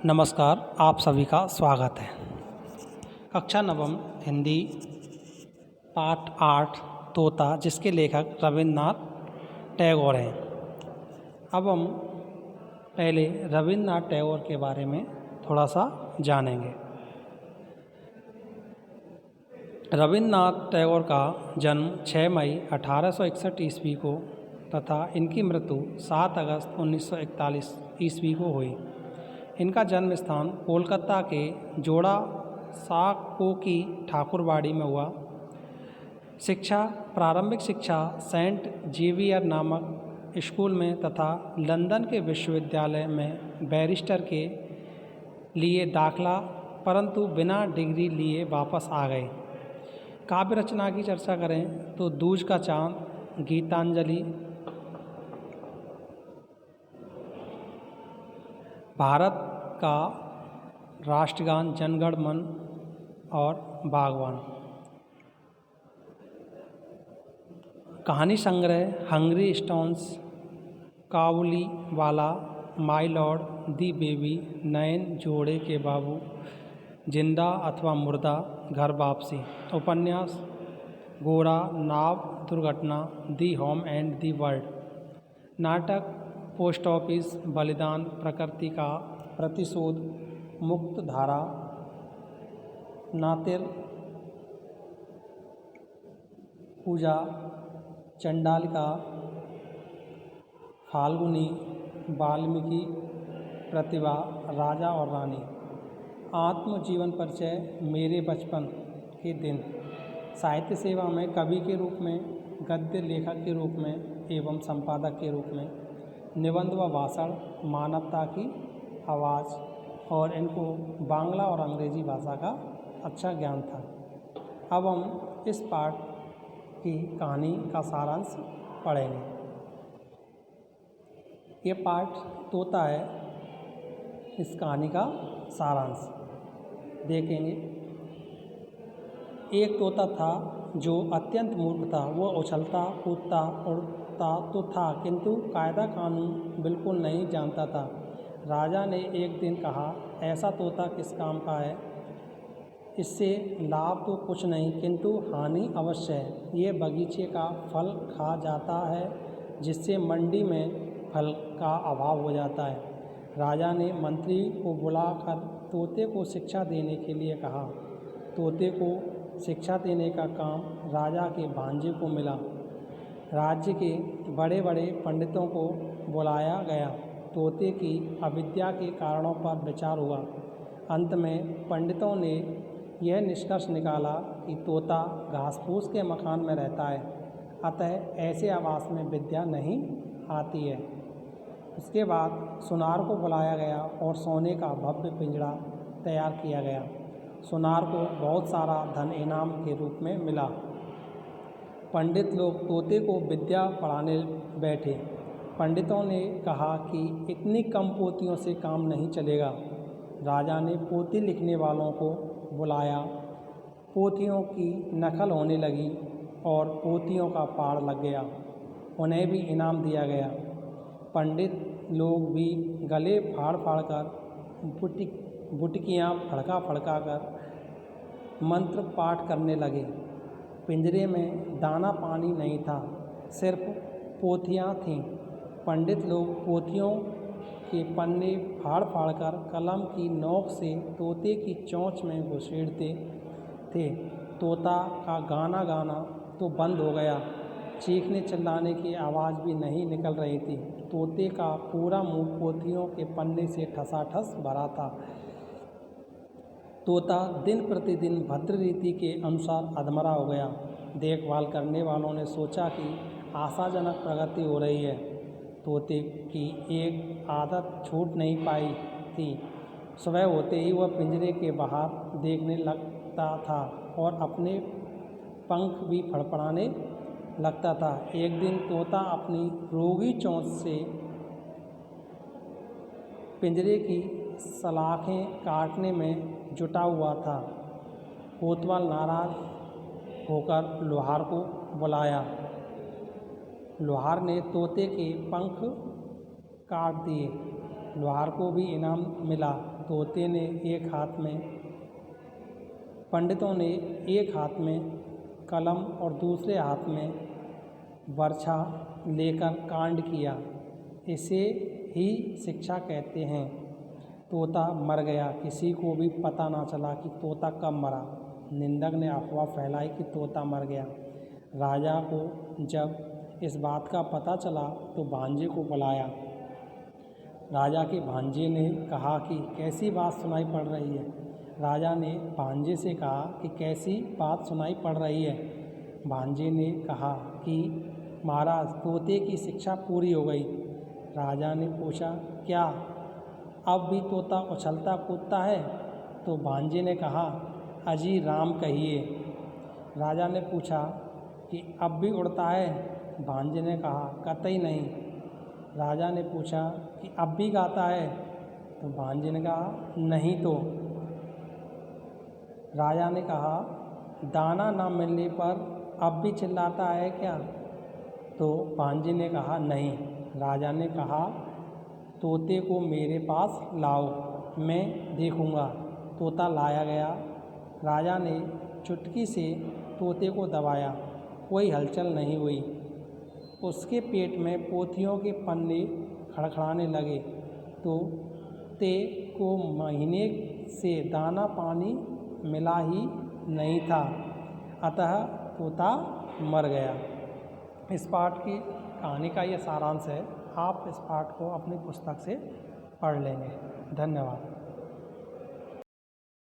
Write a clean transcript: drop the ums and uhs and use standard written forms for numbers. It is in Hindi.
नमस्कार, आप सभी का स्वागत है। कक्षा नवम हिंदी पाठ 8 तोता, जिसके लेखक रविन्द्रनाथ टैगोर हैं। अब हम पहले रविन्द्रनाथ टैगोर के बारे में थोड़ा सा जानेंगे। रविन्द्रनाथ टैगोर का जन्म 6 मई 1861 ईस्वी को तथा इनकी मृत्यु 7 अगस्त 1941 ईस्वी को हुई। इनका जन्म स्थान कोलकाता के जोड़ा साको की ठाकुरबाड़ी में हुआ। प्रारंभिक शिक्षा सेंट जेवियर नामक स्कूल में तथा लंदन के विश्वविद्यालय में बैरिस्टर के लिए दाखला, परंतु बिना डिग्री लिए वापस आ गए। काव्य रचना की चर्चा करें तो दूज का चांद, गीतांजलि, भारत का राष्ट्रगान, जनगण मन और बागवान। कहानी संग्रह हंग्री स्टोन्स, काबुली वाला, माय लॉर्ड, दी बेबी, नयन जोड़े के बाबू, जिंदा अथवा मुर्दा, घर वापसी। उपन्यास गोरा, नाव दुर्घटना, the home and the world. नाटक पोस्ट ऑफिस, बलिदान, प्रकृति का प्रतिशोध, मुक्त धारा, नातिर, पूजा, चंडालिका, फाल्गुनी, वाल्मीकि, प्रतिभा, राजा और रानी। आत्मजीवन परिचय, मेरे बचपन के दिन। साहित्य सेवा में कवि के रूप में, गद्य लेखक के रूप में एवं संपादक के रूप में, निबंध व भाषण, मानवता की आवाज़, और इनको बांग्ला और अंग्रेजी भाषा का अच्छा ज्ञान था। अब हम इस पाठ की कहानी का सारांश पढ़ेंगे। ये पाठ तोता है, इस कहानी का सारांश देखेंगे। एक तोता था जो अत्यंत मूर्ख था। वह उछलता, कूदता, उड़ता तो था, किंतु कायदा कानून बिल्कुल नहीं जानता था। राजा ने एक दिन कहा, ऐसा तोता किस काम का है? इससे लाभ तो कुछ नहीं, किंतु हानि अवश्य है। ये बगीचे का फल खा जाता है, जिससे मंडी में फल का अभाव हो जाता है। राजा ने मंत्री को बुलाकर तोते को शिक्षा देने के लिए कहा। तोते को शिक्षा देने का काम राजा के भांजे को मिला। राज्य के बड़े बड़े पंडितों को बुलाया गया। तोते की अविद्या के कारणों पर विचार हुआ। अंत में पंडितों ने यह निष्कर्ष निकाला कि तोता घास-फूस के मकान में रहता है, अतः ऐसे आवास में विद्या नहीं आती है। इसके बाद सुनार को बुलाया गया और सोने का भव्य पिंजरा तैयार किया गया। सुनार को बहुत सारा धन इनाम के रूप में मिला। पंडित लोग तोते को विद्या पढ़ाने बैठे। पंडितों ने कहा कि इतनी कम पोतियों से काम नहीं चलेगा। राजा ने पोती लिखने वालों को बुलाया। पोतियों की नकल होने लगी और पोतियों का पाड़ लग गया। उन्हें भी इनाम दिया गया। पंडित लोग भी गले फाड़ फाड़ कर, बुटकियाँ फड़का फड़का कर मंत्र पाठ करने लगे। पिंजरे में दाना पानी नहीं था, सिर्फ पोथियाँ थीं। पंडित लोग पोथियों के पन्ने फाड़ फाड़ कर कलम की नोक से तोते की चोंच में घुसेड़ते थे। तोता का गाना गाना तो बंद हो गया, चीखने चिल्लाने की आवाज़ भी नहीं निकल रही थी। तोते का पूरा मुंह पोथियों के पन्ने से ठसाठस भरा था। तोता दिन प्रतिदिन भद्र रीति के अनुसार अधमरा हो गया। देखभाल करने वालों ने सोचा कि आशाजनक प्रगति हो रही है। तोते की एक आदत छूट नहीं पाई थी। सुबह होते ही वह पिंजरे के बाहर देखने लगता था और अपने पंख भी फड़फड़ाने लगता था। एक दिन तोता अपनी रोगी चोंच से पिंजरे की सलाखें काटने में जुटा हुआ था। कोतवाल नाराज होकर लोहार को बुलाया। लोहार ने तोते के पंख काट दिए। लोहार को भी इनाम मिला। तोते ने एक हाथ में, पंडितों ने एक हाथ में कलम और दूसरे हाथ में बर्छा लेकर कांड किया। इसे ही शिक्षा कहते हैं। तोता मर गया। किसी को भी पता ना चला कि तोता कब मरा। निंदक ने अफवाह फैलाई कि तोता मर गया। राजा को जब इस बात का पता चला तो भांजे को बुलाया। राजा के भांजे ने कहा कि कैसी बात सुनाई पड़ रही है। राजा ने भांजे से कहा कि कैसी बात सुनाई पड़ रही है। भांजे ने कहा कि महाराज, तोते की शिक्षा पूरी हो गई। राजा ने पूछा, क्या अब भी तोता उछलता कूदता है? तो भांजे ने कहा, अजी राम कहिए। राजा ने पूछा कि अब भी उड़ता है? भांजे ने कहा, कतई नहीं। राजा ने पूछा कि अब भी गाता है? तो भांजे ने कहा, नहीं तो। राजा ने कहा, दाना ना मिलने पर अब भी चिल्लाता है क्या? तो भांजे ने कहा, नहीं। राजा ने कहा, तोते को मेरे पास लाओ, मैं देखूँगा। तोता लाया गया। राजा ने चुटकी से तोते को दबाया, कोई हलचल नहीं हुई। उसके पेट में पोथियों के पन्ने खड़खड़ाने लगे। तोते को महीने से दाना पानी मिला ही नहीं था, अतः तोता मर गया। इस पाठ की कहानी का ये सारांश है। आप इस पाठ को अपनी पुस्तक से पढ़ लेंगे। धन्यवाद।